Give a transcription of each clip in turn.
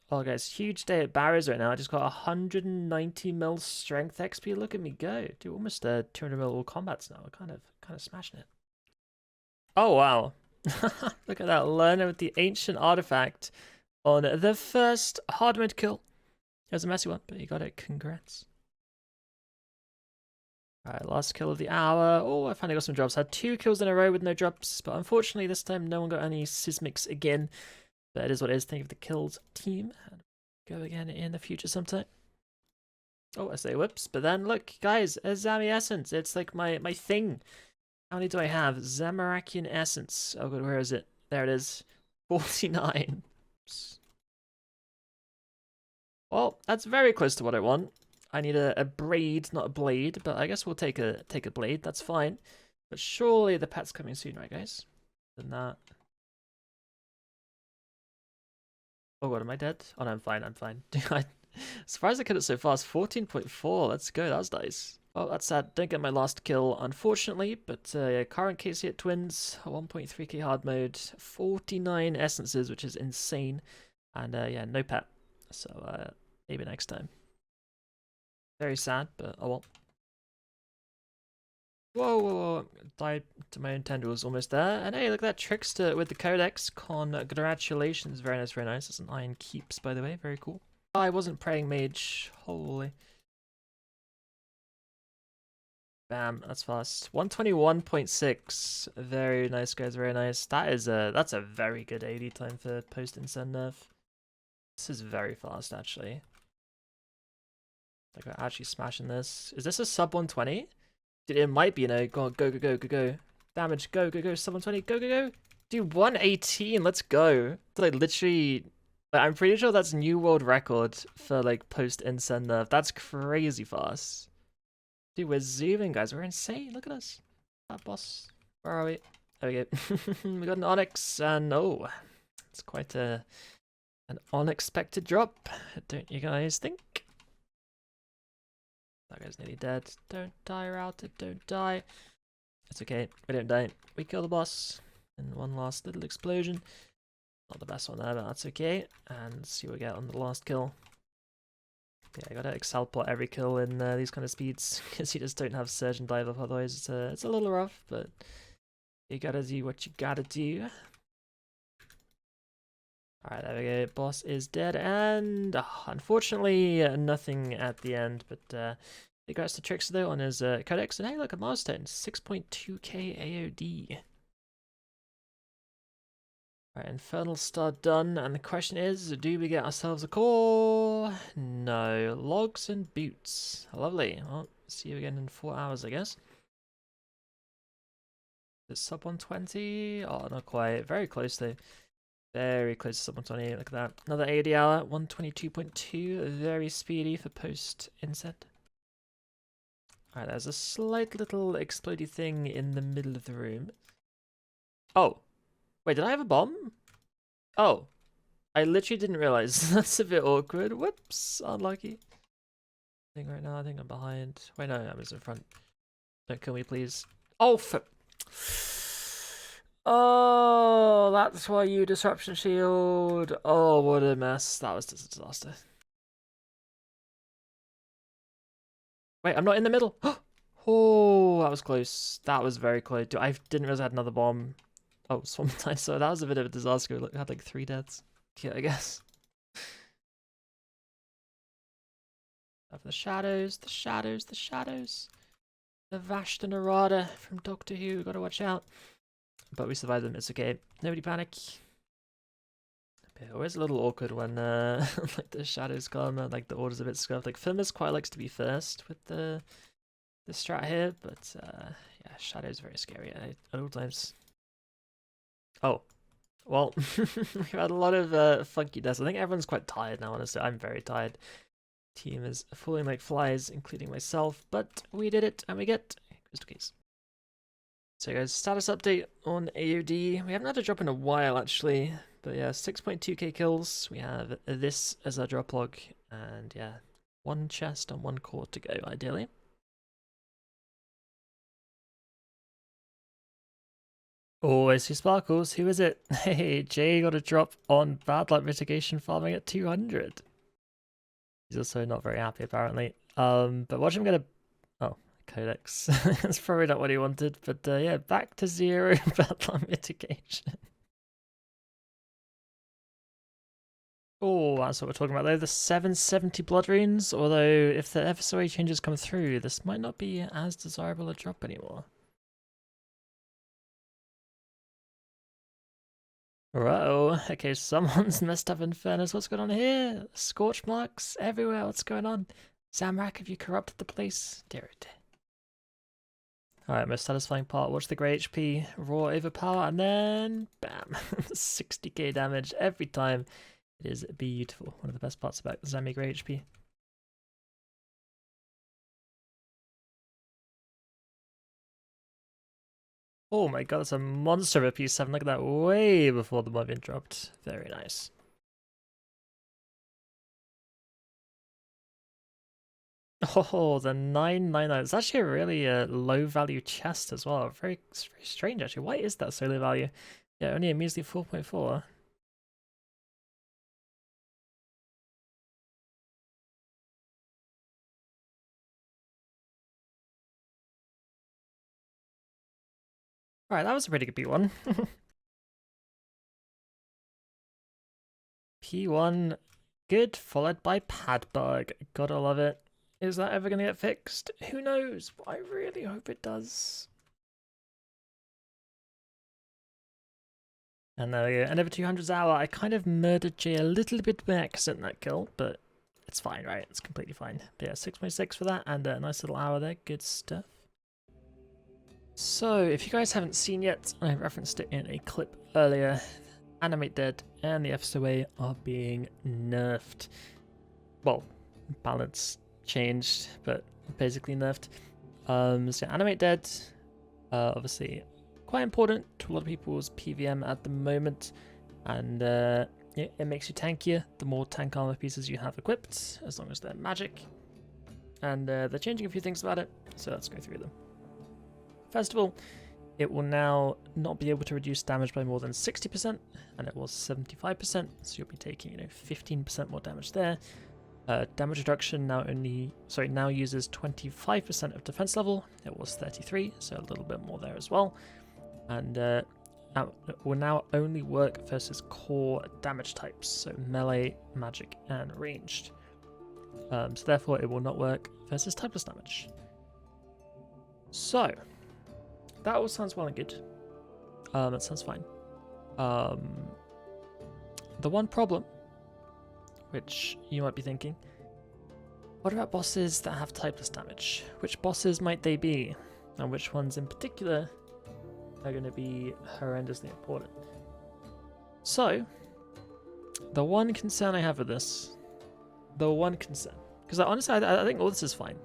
Oh, guys, huge day at Barry's right now. I just got 190 mil strength XP. Look at me go. Dude, almost 200 mil all combats now. Kind of smashing it. Oh, wow. Look at that. Learner with the ancient artifact on the first hard mode kill. It was a messy one, but you got it. Congrats. Alright, last kill of the hour. Oh, I finally got some drops. Had 2 kills in a row with no drops, but unfortunately this time no one got any Sismics again. But it is what it is. Thank you for the kills, team. Go again in the future sometime. Oh, I say whoops. But then look, guys, a Zami Essence. It's like my thing. How many do I have? Zamarakian Essence. Oh god, where is it? There it is. 49. Well, that's very close to what I want. I need a braid, not a blade, but I guess we'll take a blade. That's fine. But surely the pet's coming soon, right, guys? Than that. Oh god, am I dead? Oh no, I'm fine. I'm fine. Surprised I killed it so fast. 14.4. Let's go. That was nice. Well, that's sad. Didn't get my last kill, unfortunately. But yeah, current KC at Twins, 1.3k hard mode, 49 essences, which is insane. And yeah, no pet. So maybe next time. Very sad, but oh well. Whoa, whoa, whoa. Died to my own tendrils almost there. And hey, look at that Trickster with the Codex. Congratulations. Very nice, very nice. It's an Iron Keeps, by the way. Very cool. Oh, I wasn't praying mage. Holy. Bam, that's fast. 121.6. Very nice, guys. Very nice. That's a very good AD time for post-incend nerf. This is very fast, actually. Like, we're actually smashing this. Is this a sub 120? Dude, it might be, you know. Go on, go, go, go, go, go. Damage, go, go, go. Sub 120, go, go, go. Dude, 118. Let's go. So, like, literally, like, I'm pretty sure that's new world record for, like, post-incend nerf. That's crazy fast. Dude, we're zooming, guys. We're insane. Look at us. That boss. Where are we? There we go. We got an Onyx, and oh, it's quite an unexpected drop. Don't you guys think? That guy's nearly dead. Don't die, Routed. Don't die. It's okay. We don't die. We kill the boss. And one last little explosion. Not the best one there, but that's okay. And see what we get on the last kill. Yeah, I gotta Excelport every kill in these kind of speeds, because you just don't have Surge and Dive up, otherwise it's a little rough, but you gotta do what you gotta do. Alright, there we go, boss is dead, and unfortunately nothing at the end, but congrats to Trickster though on his Codex, and hey look, a milestone, 6.2k AOD. Alright, Infernal Star done, and the question is, do we get ourselves a core? No. Logs and boots. Lovely. Well, see you again in 4 hours, I guess. Is it sub 120? Oh, not quite. Very close, though. Very close to sub 120. Look at that. Another 80 hour, 122.2. Very speedy for post-inset. Alright, there's a slight little explodey thing in the middle of the room. Oh. Wait, did I have a bomb? Oh. I literally didn't realize. That's a bit awkward. Whoops. Unlucky. I think right now, I think I'm behind. Wait, no, I'm just in front. Don't kill me, please. Oh, oh, that's why you disruption shield. Oh, what a mess. That was just a disaster. Wait, I'm not in the middle. Oh, that was close. That was very close. I didn't realize I had another bomb. Oh, swamp time. So that was a bit of a disaster. Look, I had like 3 deaths. Yeah, I guess. Of the shadows, the shadows, the shadows. The Vashta Narada from Doctor Who. Gotta watch out. But we survived them. It's okay. Nobody panic. But always a little awkward when like the shadows come and like the order's a bit scuffed. Like Firmus quite likes to be first with the strat here, but yeah, shadow's very scary at all times. Oh. Well, we've had a lot of funky deaths. I think everyone's quite tired now, honestly. I'm very tired. Team is falling like flies, including myself, but we did it, and we get crystal keys. So guys, status update on AOD. We haven't had a drop in a while, actually, but yeah, 6.2k kills. We have this as our drop log, and yeah, 1 chest and 1 core to go, ideally. Oh, I see sparkles. Who is it? Hey, Jay got a drop on bad luck mitigation farming at 200. He's also not very happy apparently. But watch him get a... Oh, Codex. That's probably not what he wanted. But yeah, back to 0 bad luck mitigation. Oh, that's what we're talking about though. The 770 blood runes. Although if the FSOA changes come through, this might not be as desirable a drop anymore. Uh-oh. Okay, someone's messed up in Furnace. What's going on here? Scorch marks everywhere. What's going on? Zamrak, have you corrupted the place? Dear, dear. Alright, most satisfying part. Watch the grey HP, raw overpower, and then bam. 60k damage every time. It is beautiful. One of the best parts about Zami grey HP. Oh my god, that's a monster of a P7. Look at that, way before the mod being dropped. Very nice. Oh, the 999. It's actually a really low value chest as well. Very strange actually. Why is that so low value? Yeah, only a measly 4.4. Alright, that was a pretty good P1. P1, good, followed by pad bug. Gotta love it. Is that ever gonna get fixed? Who knows? I really hope it does. And there we go. And over 200's hour. I kind of murdered Jay a little bit by accident that kill, but it's fine, right? It's completely fine. But yeah, 6.6 for that, and a nice little hour there. Good stuff. So, if you guys haven't seen yet, I referenced it in a clip earlier. Animate Dead and the FSOA are being nerfed. Well, balance changed, but basically nerfed. So Animate Dead, obviously quite important to a lot of people's PVM at the moment, and it makes you tankier the more tank armor pieces you have equipped, as long as they're magic. And they're changing a few things about it, so let's go through them. First of all, it will now not be able to reduce damage by more than 60%, and it was 75%, so you'll be taking 15% more damage there. Damage reduction now uses 25% of defense level. It was 33, so a little bit more there as well. And it will now only work versus core damage types, so melee, magic, and ranged. So therefore, it will not work versus typeless damage. So that all sounds well and good. That sounds fine. The one problem, which you might be thinking, what about bosses that have typeless damage? Which bosses might they be? And which ones in particular are going to be horrendously important? So, the one concern I have with this, because honestly I think all this is fine.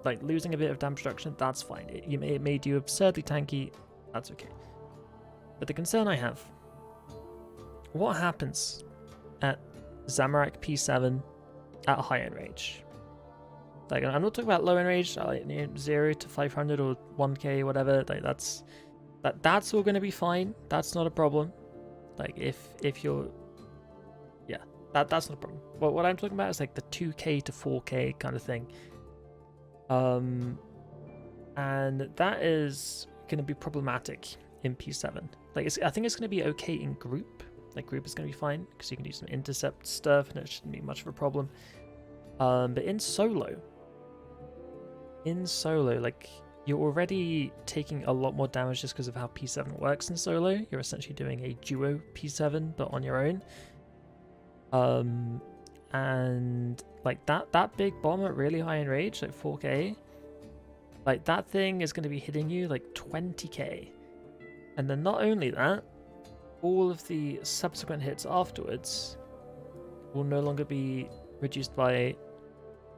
Like losing a bit of damage reduction, that's fine. It made you absurdly tanky, that's okay. But the concern I have, what happens at Zamorak P7 at high end range? Like, I'm not talking about low end range, like 0 to 500 or 1k, whatever. Like that's all going to be fine. That's not a problem. Like if you're, yeah, that's not a problem. What I'm talking about is like the 2k to 4k kind of thing. And that is going to be problematic in P7. Like, I think it's going to be okay in group. Like, group is going to be fine because you can do some intercept stuff and it shouldn't be much of a problem. But in solo, like, you're already taking a lot more damage just because of how P7 works in solo. You're essentially doing a duo P7, but on your own. And like that big bomb at really high in rage, like 4k, like that thing is going to be hitting you like 20k. And then not only that, all of the subsequent hits afterwards will no longer be reduced by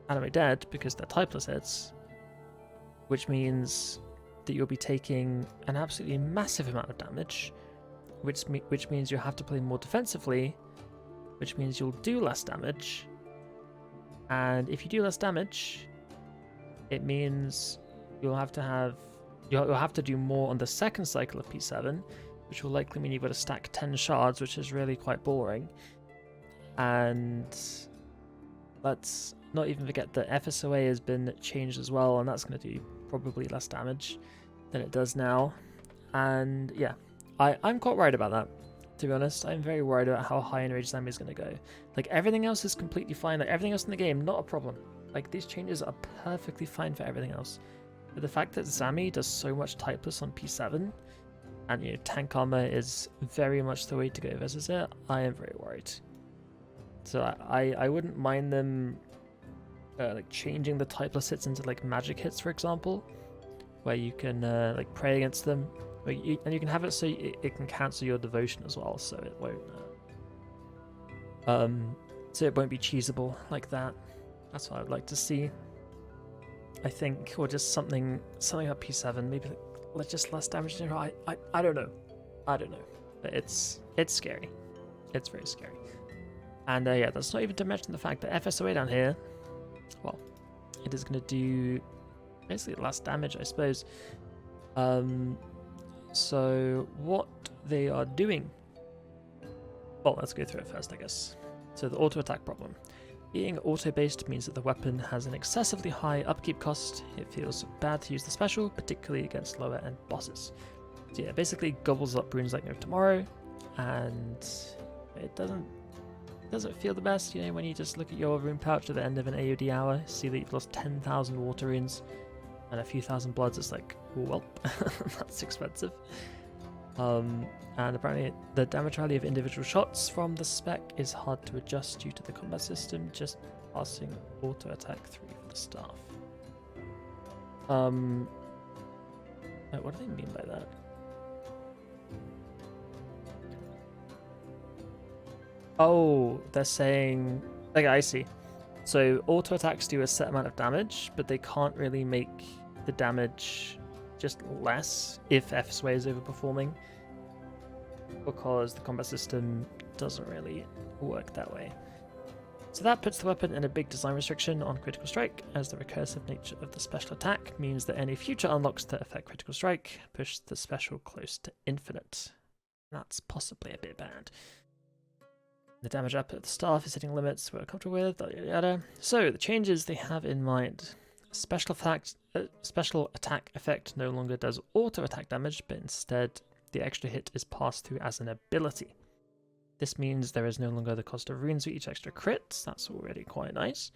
Animate Dead because they're typeless hits, which means that you'll be taking an absolutely massive amount of damage, which means you have to play more defensively, which means you'll do less damage. And if you do less damage, it means you'll you'll have to do more on the second cycle of P7, which will likely mean you've got to stack 10 shards, which is really quite boring. And let's not even forget that FSOA has been changed as well, and that's going to do probably less damage than it does now. And yeah, I'm quite worried about that, to be honest. I'm very worried about how high enraged Zami is going to go. Like, everything else is completely fine. Like, everything else in the game, not a problem. Like, these changes are perfectly fine for everything else. But the fact that Zami does so much typeless on P7, and, you know, tank armor is very much the way to go versus it, I am very worried. So I wouldn't mind them like changing the typeless hits into like magic hits, for example, where you can like pray against them, and you can have it so it can cancel your devotion as well, so it won't be cheesable like that. That's what I'd like to see, I think, or just something up P7, maybe like just less damage. I don't know, but it's scary. It's very scary. And yeah, that's not even to mention the fact that FSOA down here, well, it is going to do basically less damage, I suppose. So what they are doing, well, let's go through it first, I guess. So the auto attack problem. Being auto-based means that the weapon has an excessively high upkeep cost. It feels bad to use the special, particularly against lower end bosses. So yeah, it basically gobbles up runes like no tomorrow, and it doesn't feel the best, you know, when you just look at your rune pouch at the end of an AOD hour, see that you've lost 10,000 water runes and a few thousand bloods. It's like, well, that's expensive. And apparently the damage value of individual shots from the spec is hard to adjust due to the combat system, just passing auto attack through for the staff. What do they mean by that? Oh, they're saying... Okay, I see. So auto attacks do a set amount of damage, but they can't really make the damage just less if FSOA is overperforming, because the combat system doesn't really work that way. So that puts the weapon in a big design restriction on critical strike, as the recursive nature of the special attack means that any future unlocks that affect critical strike push the special close to infinite. That's possibly a bit bad. The damage output of the staff is hitting limits we're comfortable with, yada yada. So the changes they have in mind. Special attack effect no longer does auto attack damage, but instead the extra hit is passed through as an ability. This means there is no longer the cost of runes for each extra crit. That's already quite nice.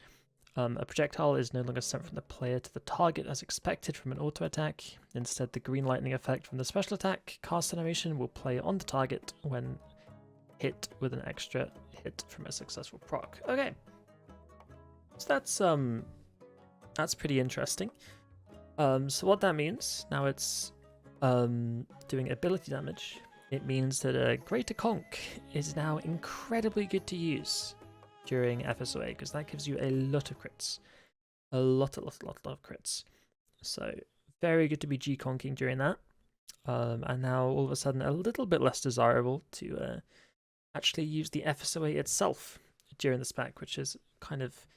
A projectile is no longer sent from the player to the target as expected from an auto attack. Instead, the green lightning effect from the special attack cast animation will play on the target when hit with an extra hit from a successful proc. Okay, so that's pretty interesting. So what that means, now it's doing ability damage. It means that a Greater Conk is now incredibly good to use during FSOA, because that gives you a lot of crits. A lot of crits. So very good to be G-Conking during that. And now all of a sudden a little bit less desirable to actually use the FSOA itself during the spec, which is kind of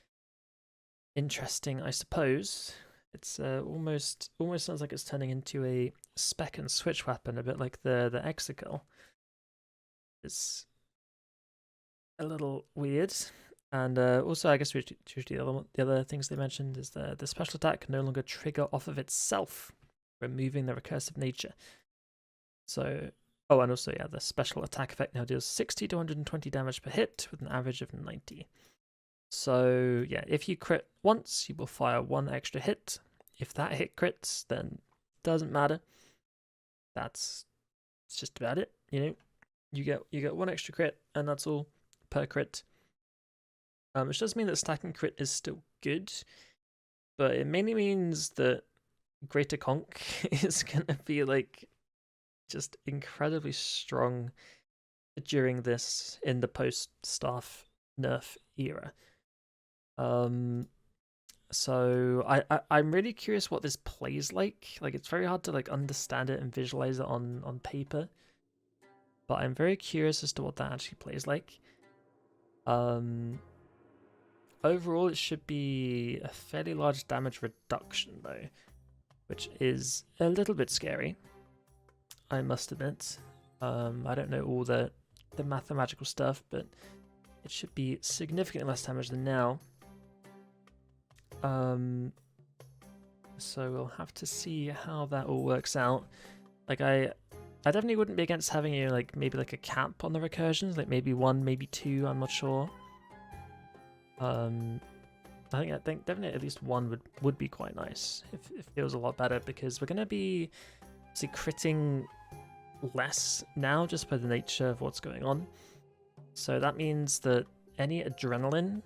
interesting, I suppose. It's almost sounds like it's turning into a spec and switch weapon, a bit like the Exegol. It's a little weird. And also, I guess the other things they mentioned is the special attack can no longer trigger off of itself, removing the recursive nature. So, oh, and also, yeah, the special attack effect now deals 60 to 120 damage per hit with an average of 90. So, yeah, if you crit once, you will fire one extra hit. If that hit crits, then it doesn't matter. That's just about it, you know. You get one extra crit, and that's all per crit. Which does mean that stacking crit is still good, but it mainly means that Greater Conk is gonna be like just incredibly strong during this in the post-staff nerf era. So I'm really curious what this plays like. Like, it's very hard to like understand it and visualize it on paper, but I'm very curious as to what that actually plays like. Overall, it should be a fairly large damage reduction though, which is a little bit scary, I must admit. I don't know all the mathematical stuff, but it should be significantly less damage than now. So we'll have to see how that all works out. Like I definitely wouldn't be against having maybe like a cap on the recursions, like maybe 1, maybe 2, I'm not sure. I think definitely at least 1 would be quite nice if it feels a lot better, because we're gonna be critting less now just by the nature of what's going on. So that means that any adrenaline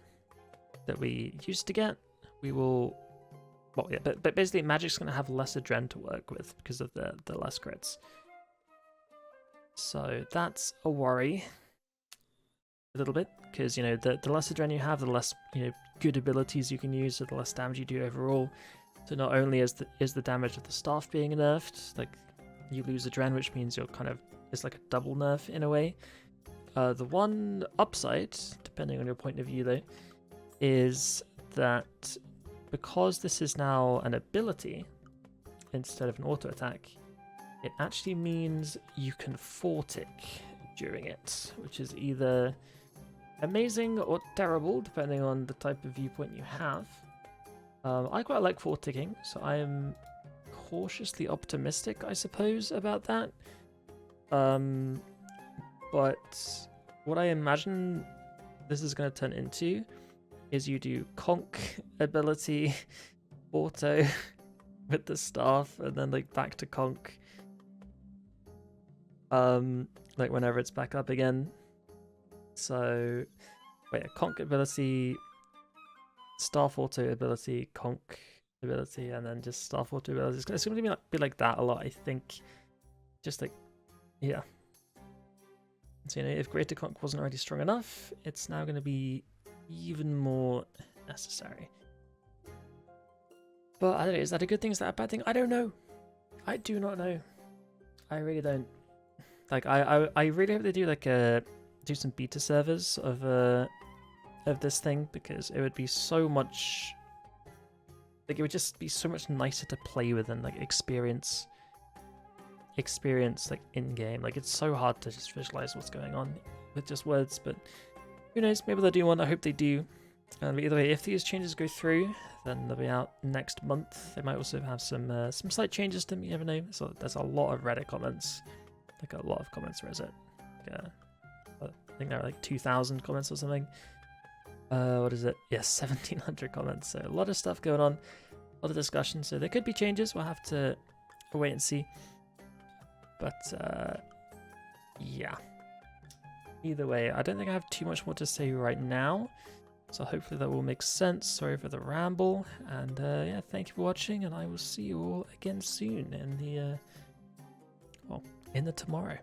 that we used to get, we will, well, yeah, but basically Magic's going to have less adren to work with because of the less crits. So that's a worry a little bit, because, you know, the less adren you have, the less, you know, good abilities you can use, so the less damage you do overall. So not only is the damage of the staff being nerfed, like, you lose adren, which means you're kind of, it's like a double nerf in a way. The one upside, depending on your point of view though, is that because this is now an ability instead of an auto attack, it actually means you can 4-tick during it, which is either amazing or terrible depending on the type of viewpoint you have. I quite like 4-ticking, so I am cautiously optimistic, I suppose, about that. But what I imagine this is going to turn into is you do conk ability auto with the staff, and then like back to conk, like whenever it's back up again. So wait, conk ability, staff auto ability, conk ability, and then just staff auto ability. It's going to be like that a lot, I think. Just like, yeah. So, you know, if Greater Conk wasn't already strong enough, it's now going to be even more necessary. But I don't know, is that a good thing? Is that a bad thing? I don't know. I do not know. I really don't. Like, I really hope they do like do some beta servers of this thing, because it would be so much, like, it would just be so much nicer to play with and like experience like in game. Like, it's so hard to just visualize what's going on with just words, but who knows, maybe they'll do one. I hope they do. But either way, if these changes go through, then they'll be out next month. They might also have some slight changes to them, you never know. So there's a lot of Reddit comments, like a lot of comments. Where is it? I think there are like 2,000 comments or something. What is it? Yes, 1,700 comments. So a lot of stuff going on, a lot of discussion. So there could be changes. We'll have to wait and see. But yeah. Either way, I don't think I have too much more to say right now. So hopefully that will make sense. Sorry for the ramble. And yeah, thank you for watching, and I will see you all again soon in the tomorrow.